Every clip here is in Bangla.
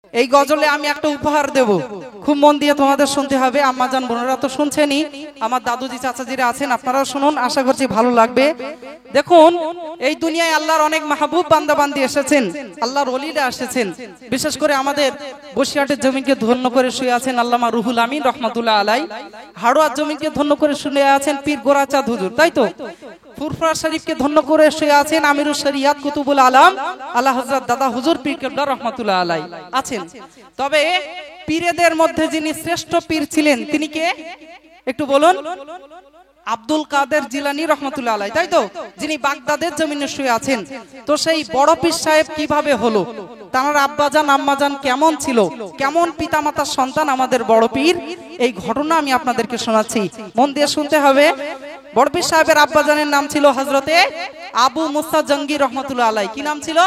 এই গজলে আমি একটা উপহার দেব, খুব মন দিয়ে তোমাদের শুনতে হবে। আম্মাজান বোনেরা তো শুনছেনই, আমার দাদুজি চাচাজিরা আছেন, আপনারাও শুনুন, আশা করছি ভালো লাগবে। দেখুন, এই দুনিয়ায় আল্লাহর অনেক মাহবুব বান্দা বান্দি এসেছেন, আল্লাহর ওলিরা এসেছেন। বিশেষ করে আমাদের বসিরহাটের জমিনকে ধন্য করে শুয়ে আছেন আল্লামা রুহুল আমিন রহমাতুল্লাহ আলাই। হাড়োয়ার জমিনকে ধন্য করে শুয়ে আছেন পীর গোরাচাঁদ হুজুর, তাই তো? ফুরফুরা শরীফকে ধন্য করে শুয়ে আছেন আমিরুল শরিয়াত কুতুবুল আলাম আল্লাহ হযরত দাদা হুজুর পীর কেবলা রহমাতুল্লাহ আলাই আছেন। তবে পীরেদের মধ্যে যিনি শ্রেষ্ঠ পীর ছিলেন তিনি কে একটু বলুন? আব্দুল কাদের জিলানী রহমাতুল্লাহ আলাই, তাই তো? যিনি বাগদাদের জমিনে শুয়ে আছেন। তো সেই বড় পীর সাহেব কিভাবে হলো, তার আব্বাজান আম্মাজান কেমন ছিল, কেমন পিতামাতার সন্তান আমাদের বড় পীর, এই ঘটনা আমি আপনাদেরকে শোনাচ্ছি, মন দিয়ে শুনতে হবে। বড় পীর সাহেবের আব্বাজানের নাম ছিল হযরতে আবু মুসা জঙ্গি রহমাতুল্লাহ আলাই। কি নাম ছিল?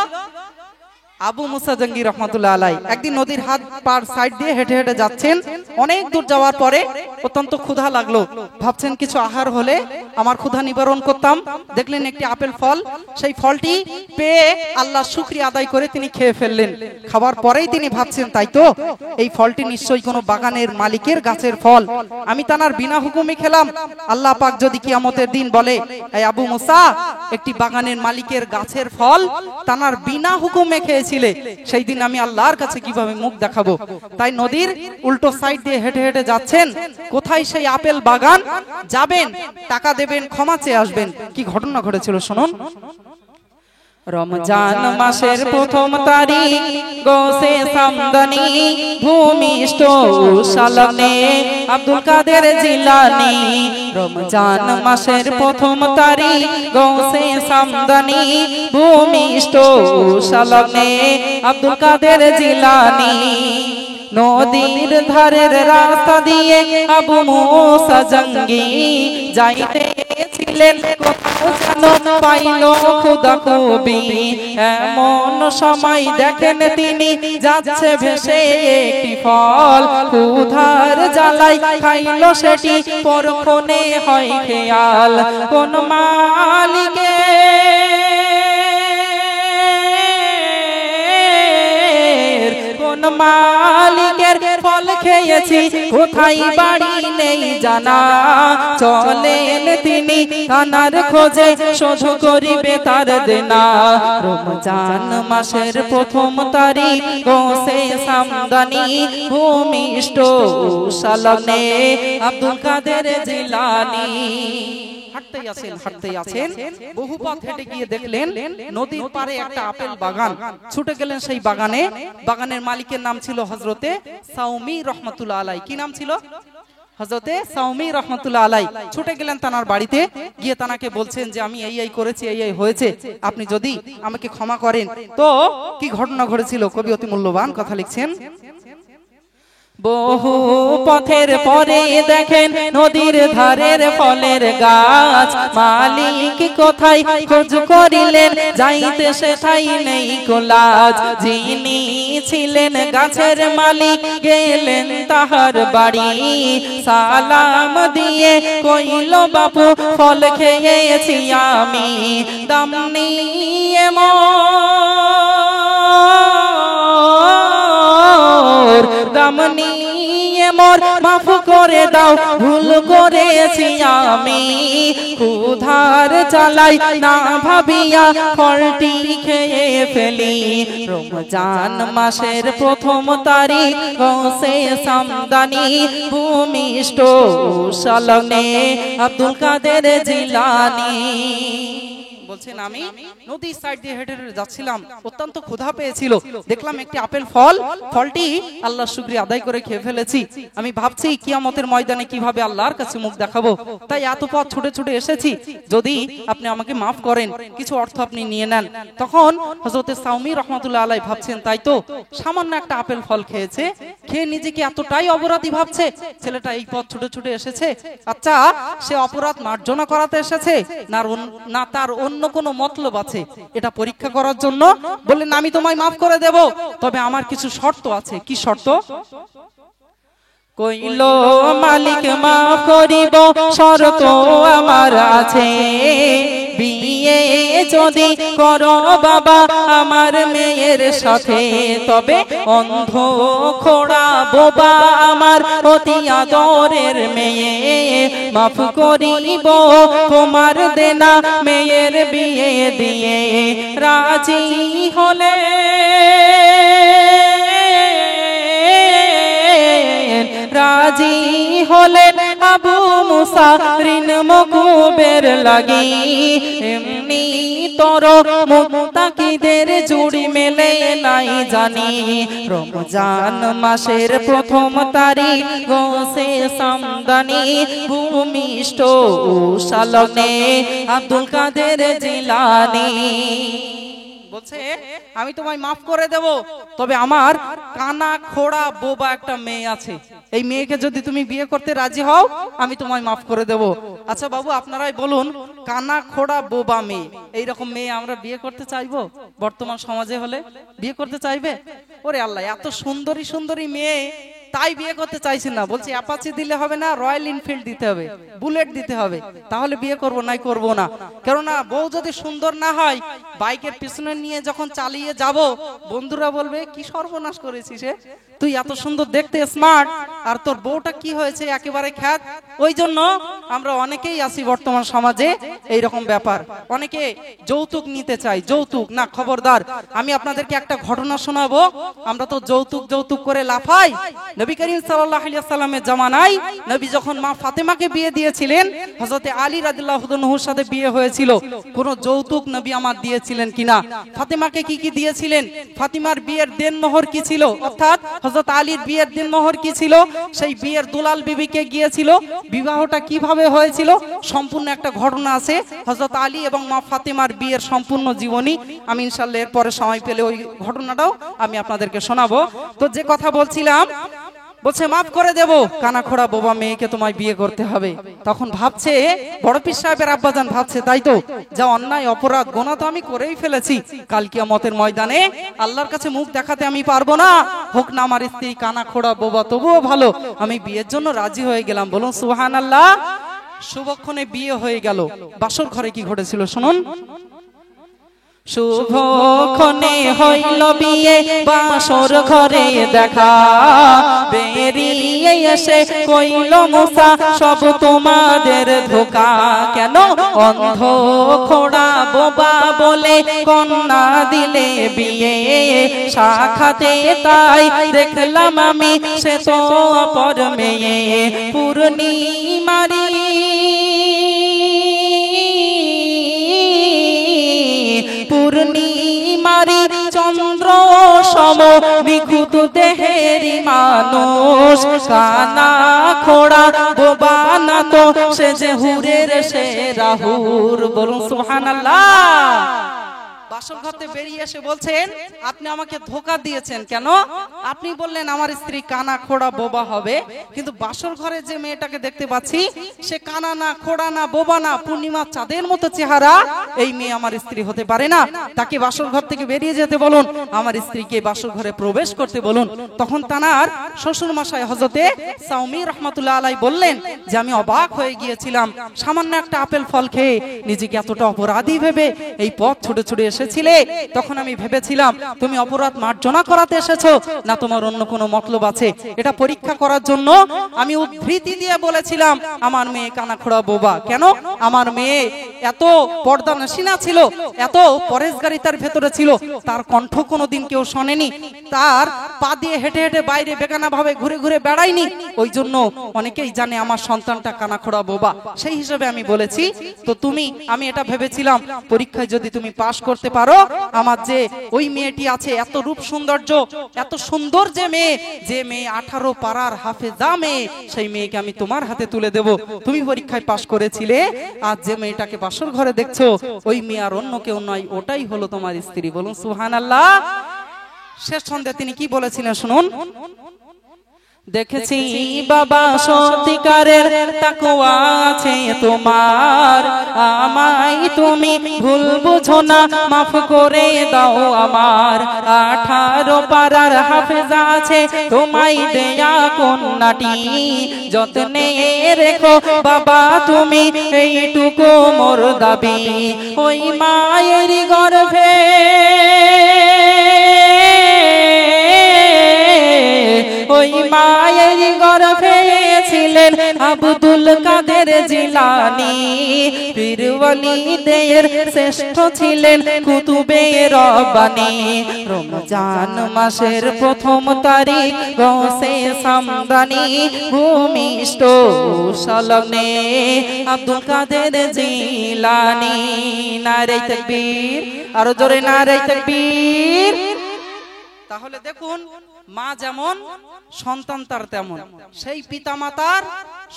আবু মুসা জঙ্গি রহমাতুল্লাহ আলাই। একদিন নদীর হাত পার সাইড দিয়ে হেঁটে হেঁটে যাচ্ছেন, অনেক দূর যাওয়ার পরে অত্যন্ত ক্ষুধা লাগলো, ভাবছেন কিছু আহার হলে আমার ক্ষুধা নিবারণ করতাম। দেখলেন একটি আপেল ফল, সেই ফলটি পেয়ে আল্লাহ শুকরিয়া আদায় করে তিনি খেয়ে ফেললেন। খাবার পরেই তিনি ভাবছেন, তাই তো এই ফলটি নিশ্চয়ই কোনো বাগানের মালিকের গাছের ফল, আমি তার বিনা হুকুমে খেলাম। আল্লাহ পাক যদি কিয়ামতের দিন বলে, এই আবু মুসা, একটি বাগানের মালিকের গাছের ফল তার বিনা হুকুমে খেয়েছিলে, সেই দিন আমি আল্লাহর কাছে কিভাবে মুখ দেখাবো? তাই নদীর উল্টো সাইড দিয়ে হেঁটে হেঁটে যাচ্ছেন, কোথায় সেই আপেল বাগান, যাবেন, টাকা দেবেন, ক্ষমা চেয়ে আসবেন। কি ঘটনা ঘটেছিল শুনুন। রমজান মাসের প্রথম তারিখ, গোসে সামদানি ভূমিষ্ঠ সালামে আব্দুল কাদের জিলানী। রমজান মাসের প্রথম তারিখ, গোসে সামদানি ভূমিষ্ঠ সালামে আব্দুল কাদের জিলানী। নদীর ধারের রাস্তা দিয়ে আবু মুসা জঙ্গি যাইতেছিলেন, কোথাও যেন পাইল খুদা খুবি। এমন সময় দেখেন তিনি যাচ্ছে ভেসে একটি ফল, ক্ষুধার জ্বালাই খাইল সেটি, পরক্ষণে হয় খেয়াল কোন মালিকে মালিকের ফল খেয়েছি, কোথায় বাড়ি নেই জানা। চলেন তিনি কানার খোঁজে, শোধ করিবে তার দেনা। রমজান মাসের প্রথম তারিখ, গোসে সামদানি ভূমিষ্ঠ সালামে আব্দুল কাদের জিলানী। হাঁটতেই আছেন, বহু পথ হেঁটে গিয়ে দেখলেন নদীর পারে একটা আপেল বাগান। ছুটে গেলেন সেই বাগানে। বাগানের মালিকের নাম ছিল হযরতে সাউমি রহমাতুল্লাহ আলাই। কি নাম ছিল? হযরতে সাউমি রহমাতুল্লাহ আলাই। ছুটে গেলেন তানার বাড়িতে, গিয়ে তানাকে বলছেন যে আমি এই করেছি, এই হয়েছে, আপনি যদি আমাকে ক্ষমা করেন। তো কি ঘটনা ঘটেছিল, কবি অতি মূল্যবান কথা লিখছেন। বহু পথের পরে দেখেন নদীর ধারের ফলের গাছ, মালিক কোথায় খোঁজ করিলেন, যাইতে সেথায় নেই কোলাজ। যিনি ছিলেন গাছের মালিক গেলেন তাহার বাড়ি, সালাম দিয়ে কইল বাপু ফল খেয়েছি আমি, দাম নিয়ে দাম নিয়ে মোর মাফ করে দাও, ভুল করেছি আমি, ক্ষুধার জ্বালাই না ভাবিয়া ফলটি খেয়ে ফেলি। রমজান মাসের প্রথম তারিখ, গোসে সামদানি ভূমিষ্ঠ সালামে আব্দুল কাদের জিলানী। বলছেন আমি নদীর সাইড দিয়ে হেঁটে হেঁটে যাচ্ছিলাম, অত্যন্ত ক্ষুধা পেয়েছিল, দেখলাম একটি আপেল ফল, ফলটি আল্লাহ শুকরিয়া আদায় করে খেয়ে ফেলেছি। আমি ভাবছি কিয়ামতের ময়দানে কিভাবে আল্লাহর কাছে মুখ দেখাবো, তাই এত পথ ছুটে ছুটে এসেছি, যদি আপনি আমাকে মাফ করেন, কিছু অর্থ আপনি নিয়ে নেন। তখন হযরতে সাউমি রহমাতুল্লাহ আলাই ভাবছেন, তাই তো সামান্য একটা আপেল ফল খেয়েছে, খেয়ে নিজেকে এতটাই অপরাধী ভাবছে, ছেলেটা এই পথ ছুটে ছুটে এসেছে, আচ্ছা সে অপরাধ মার্জনা করাতে এসেছে না তার অন্য কোনো মতলব আছে, এটা পরীক্ষা করার জন্য বললেন আমি তোমায় মাফ করে দেব, তবে আমার কিছু শর্ত আছে। কি শর্ত? কইল মালিক মাফ করিব, শর্ত আমার আছে, বিয়ে যদি করো বাবা আমার মেয়ের সাথে, তবে অন্ধ খোড়া বোবা আমার অতি আদরের মেয়ে, মাফ করিব তোমার দেনা মেয়ের বিয়ে দিয়ে। রাজি হলে রাজি হলেন আবু মুসা ঋণ মকুবের লাগি, এমনি তোর মুত্তাকিদের জুড়ি মেলে নাই জানি। রমজান মাসের প্রথম তারিখ গোসে সামদানি, ভূমিষ্ঠ উষা লগ্নে আব্দুল কাদের জিলানী বলছে আমি তোমায় মাফ করে দেব, তবে আমার কানা খোড়া বোবা একটা মেয়ে আছে, এই মেয়েকে যদি তুমি বিয়ে করতে রাজি হও আমি তোমায় মাফ করে দেব। আচ্ছা বাবু আপনারাই বলুন, কানা খোড়া বোবা মেয়ে এইরকম মেয়ে আমরা বিয়ে করতে চাইবো? বর্তমান সমাজে হলে বিয়ে করতে চাইবে? ওরে আল্লাহ, এত সুন্দরী সুন্দরী মেয়ে তাই বিয়ে করতে চাইছেন না। বলছি অ্যাপাচি দিলে হবে না, রয়্যাল এনফিল্ড দিতে হবে, বুলেট দিতে হবে, তাহলে বিয়ে করবো নাই করবো না। কেননা বউ যদি সুন্দর না হয়, বাইকের পিছনে নিয়ে যখন চালিয়ে যাব বন্ধুরা বলবে কি সর্বনাশ করেছিস রে, তুই এত সুন্দর দেখতে স্মার্ট আর তোর বউটা কি হয়েছে একেবারে খ্যাত। ওই জন্য আমরা অনেকেই আছি বর্তমান সমাজে এইরকম ব্যাপার, অনেকে যৌতুক নিতে চাই। যৌতুক না, খবরদার, আমি আপনাদেরকে একটা ঘটনা শোনাবো। আমরা তো যৌতুক যৌতুক করে লাফাই। নবী করিম সাল্লাল্লাহু আলাইহি ওয়াসাল্লামের জামানায় নবী যখন মা ফাতেমাকে বিয়ে দিয়েছিলেন, হযরতে আলী রাদিয়াল্লাহু আনহুর সাথে বিয়ে হয়েছিল, কোন যৌতুক নবী আমার দিয়েছিলেন কিনা? ফাতেমাকে কি কি দিয়েছিলেন? ফাতিমার বিয়ের দেনমোহর কি ছিল, অর্থাৎ হযরত আলীর বিয়ের দেনমোহর কি ছিল, সেই বিয়ের দুলাল বিবিকে গিয়েছিল, বিবাহটা কিভাবে হয়েছিল সম্পূর্ণ একটা ঘটনা আছে হযরত আলী এবং মা ফাতেমার বিয়ের সম্পূর্ণ জীবনী। আমি ইনশাআল্লাহ এর পরে সময় পেলে ওই ঘটনাটাও আমি আপনাদেরকে শোনাবো। তো যে কথা বলছিলাম, বলছে মাফ করে দেব, কানা খোড়া বোবা মেয়েকে তোমায় বিয়ে করতে হবে। তখন ভাবছে বড় পীর সাহেবের আব্বাজান ভাবছে, তাই তো, যা অন্যায় অপরাধ গোনা তো আমি করেই ফেলেছি, কাল কিয়ামতের ময়দানে আল্লাহর কাছে মুখ দেখাতে আমি পারবো না, হোক না আমার স্ত্রী কানা খোড়া বোবা তবুও ভালো, আমি বিয়ের জন্য রাজি হয়ে গেলাম। বলুন সুবহানাল্লাহ। শুভক্ষণে বিয়ে হয়ে গেল। বাসর ঘরে কি ঘটেছিল শুনুন। শুভক্ষণে হইল বিয়ে, বাসর ঘরে দেখা, বেরিয়ে এসে কইল মুসা সব তোমাদের ধোঁকা, কেন অন্ধ খোড়া বোবা বলে কন্যা দিলে বিয়ে, সাক্ষাতে তাই দেখলাম আমি সে তো অপর মেয়ে, পূর্ণিমারি পূর্ণিমারি চন্দ্র সম বিকুত দেহেরি মানুষ, কানা খোড়া বোবা না তো সে যে হুরের সে রাহুর। বলুন সুবহানাল্লাহ। বাসর ঘরতে বেরিয়ে এসে বলছেন আপনি আমাকে ধোঁকা দিয়েছেন। কেন? আপনি বললেন আমার স্ত্রী কানা খোড়া বোবা হবে, কিন্তু বাসর ঘরে যে মেয়েটাকে দেখতে পাচ্ছি সে কানা না, খোড়া না, বোবা না, পূর্ণিমা চাঁদের মতো চেহারা, এই মেয়ে আমার স্ত্রী হতে পারে না, তাকে বাসর ঘর থেকে বেরিয়ে যেতে বলুন, আমার স্ত্রীকে বাসর ঘরে প্রবেশ করতে বলুন। তখন তানার শ্বশুর মশাই হযরতে সাউমি রাহমাতুল্লাহ আলাইহি বললেন যে আমি অবাক হয়ে গিয়েছিলাম, সামান্য একটা আপেল ফল খেয়ে নিজেকে এতটা অপরাধী ভেবে এই পথ ছুটে ছুটে এসেছিলে, তখন আমি ভেবেছিলাম তুমি অপরাধ মার্জনা করাতে এসেছো না তোমার অন্য কোনো মতলব আছে, এটা পরীক্ষা করার জন্য আমি উদ্ধৃতি দিয়ে বলেছিলাম আমার মেয়ে কানা খোড়া বোবা। কেন? আমার মেয়ে এত পর্দা নশিনা ছিল, এত পরেশগারিতার ভেতরে ছিল, তার কণ্ঠ কোনোদিন কেউ শোনেনি, তার পা দিয়ে হেঁটে হেঁটে বাইরে বেগানা ভাবে ঘুরে ঘুরে বেড়ায়নি, ওই জন্য অনেকেই জানে আমার সন্তানটা কানা খোড়া বোবা, সেই হিসেবে আমি বলেছি। তো তুমি, আমি এটা ভেবেছিলাম পরীক্ষায় যদি তুমি পাশ করতে পারো, আমার যে ওই মেয়েটি আছে এত রূপ সৌন্দর্য, এত সুন্দর যে মেয়ে, যে মেয়ে 18 পারার হাফেজা মেয়ে, সেই মেয়েকে আমি তোমার হাতে তুলে দেব। তুমি পরীক্ষায় পাশ করেছিলে, আর যে মেয়েটাকে বাসর ঘরে দেখছো ওই মেয়ে আর অন্য কেউ নয়, ওটাই হলো তোমার স্ত্রী। বলুন সুবহানাল্লাহ। শেষ সন্ধ্যে তিনি কি বলেছিলেন শুনুন। দেখেছি বাবা সত্যিকারের তাকওয়া আছে তোমার, আমায় তুমি ভুল বুঝো না, মাফ করে দাও আমার। 18 পারার হাফেজা আছে তোমায় দেয়া কন্যাটি, যত্নে রেখো বাবা তুমি এইটুকু মোর দাবি। ওই মায়ের গর্ভে ওই মায়ের গর্ভে ছিলেন আব্দুল কাদের জিলানী, পীর ওয়ালিদের শ্রেষ্ঠ ছিলেন কুতুবে রব্বানী। রমজান মাসের প্রথম তারিখ গৌসে সামদানি, ভূমিষ্ঠ সালনে আব্দুল কাদের জিলানী। নারে তাকবীর, আরো জোরে নারে তাকবীর। তাহলে দেখুন, মা যেমন সন্তান তার তেমন, সেই পিতা মাতার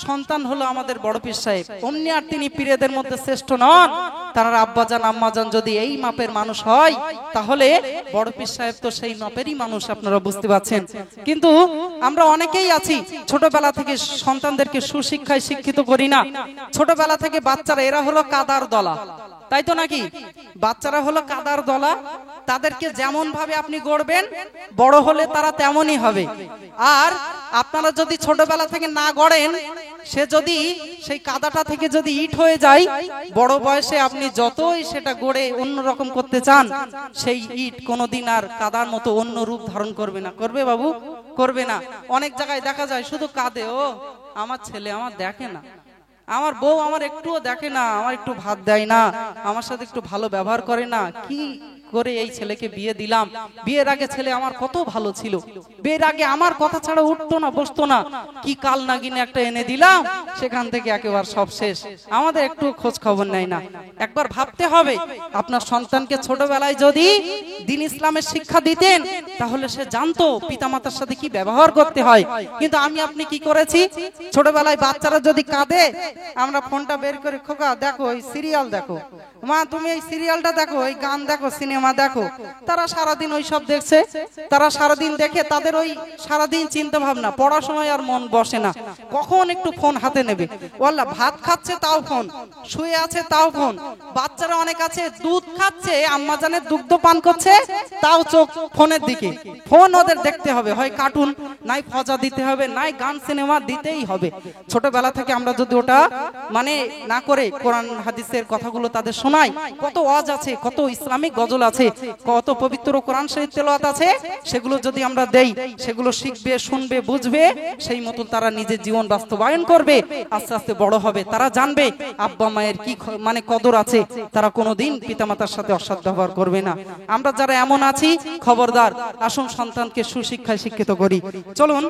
সন্তান হলো আমাদের বড় পীর সাহেব। অমনি আর তিনি পীরেদের মধ্যে শ্রেষ্ঠ নন, তার আব্বাজান আম্মাজান যদি এই মাপের মানুষ হয়, তাহলে বড় পীর সাহেব তো সেই মাপেরই মানুষ, আপনারা বুঝতে পারছেন। কিন্তু আমরা অনেকেই আছি ছোটবেলা থেকে সন্তানদেরকে সুশিক্ষায় শিক্ষিত করি না। ছোটবেলা থেকে বাচ্চারা এরা হলো কাদার দলা, তাই তো নাকি? বাচ্চারা হলো কাদার দলা, তাদেরকে যেমন ভাবে আপনি গড়বেন বড় হলে তারা তেমনই হবে। আর আপনারা যদি ছোটবেলা থেকে না গড়েন, সে যদি সেই কাদাটা থেকে যদি ইট হয়ে যায়, বড় বয়সে আপনি যতই সেটা গড়ে অন্যরকম করতে চান, সেই ইট কোনোদিন আর কাদার মতো অন্য রূপ ধারণ করবে না। করবে বাবু? করবে না। অনেক জায়গায় দেখা যায় শুধু কাঁদে, ও আমার ছেলে আমার দেখে না, আমার বউ আমার একটুও দেখে না, আমার একটু ভাত দেয় না, আমার সাথে একটু ভালো ব্যবহার করে না, কি করে এই ছেলেকে বিয়ে দিলাম। বিয়ের আগে ছেলে আমার কত ভালো ছিল, বিয়ের আগে আমার কথা ছাড়া উঠতো না বসতো না, কি কাল নাগিনে একটা এনে দিলাম, সেখান থেকে একেবারে সব শেষ। আমাদের একটু খোঁজ খবর নেয় না। একবার ভাবতে হবে, আপনার সন্তানকে ছোটবেলায় যদি দ্বীন ইসলামের শিক্ষা দিতেন, তাহলে সে জানতো পিতামাতার সাথে কি ব্যবহার করতে হয়। কিন্তু আমি আপনি কি করেছি, ছোটবেলায় বাচ্চারা যদি কাঁদে, আমরা ফোনটা বের করে, খোকা দেখো এই সিরিয়াল দেখো, মা তুমি এই সিরিয়ালটা দেখো, এই গান দেখো, সিনেমা দেখো। তারা সারাদিন ওই সব দেখছে, তারা সারাদিন দেখে, তাদের ওই সারাদিন চিন্তা ভাবনা, পড়াশোনায় আর মন বসে না। কখন একটু ফোন হাতে নেবে, ওয়াল্লাহ ভাত খাচ্ছে তাও ফোন, শুয়ে আছে তাও ফোন। বাচ্চারা অনেক আছে দুধ খাচ্ছে, আম্মাজানের দুগ্ধ পান করছে, তাও চোখ ফোনের দিকে। ফোন ওদের দেখতে হবে, হয় কার্টুন, নাই ফজা দিতে হবে, নাই গান সিনেমা দিতেই হবে। ছোটবেলা থেকে আমরা যদি ওটা মানে না করে কোরআন হাদিসের কথাগুলো তাদের শোনাই, কত ওয়াজ আছে, কত ইসলামিক গজল আছে, কত পবিত্র কোরআন শরীফ তেলাওয়াত আছে, সেগুলো যদি আমরা দেই, সেগুলো শিখবে, শুনবে, বুঝবে, সেই মতো তারা নিজের জীবন বাস্তবায়ন করবে। আস্তে আস্তে বড় হবে, তারা জানবে আব্বা মায়ের কি মানে কদর আছে, তারা কোনোদিন পিতামাতার সাথে অসৎ ব্যবহার করবে না। আমরা যারা এমন আছি, খবরদার, আসুন সন্তানকে সুশিক্ষায় শিক্ষিত করি। চলুন।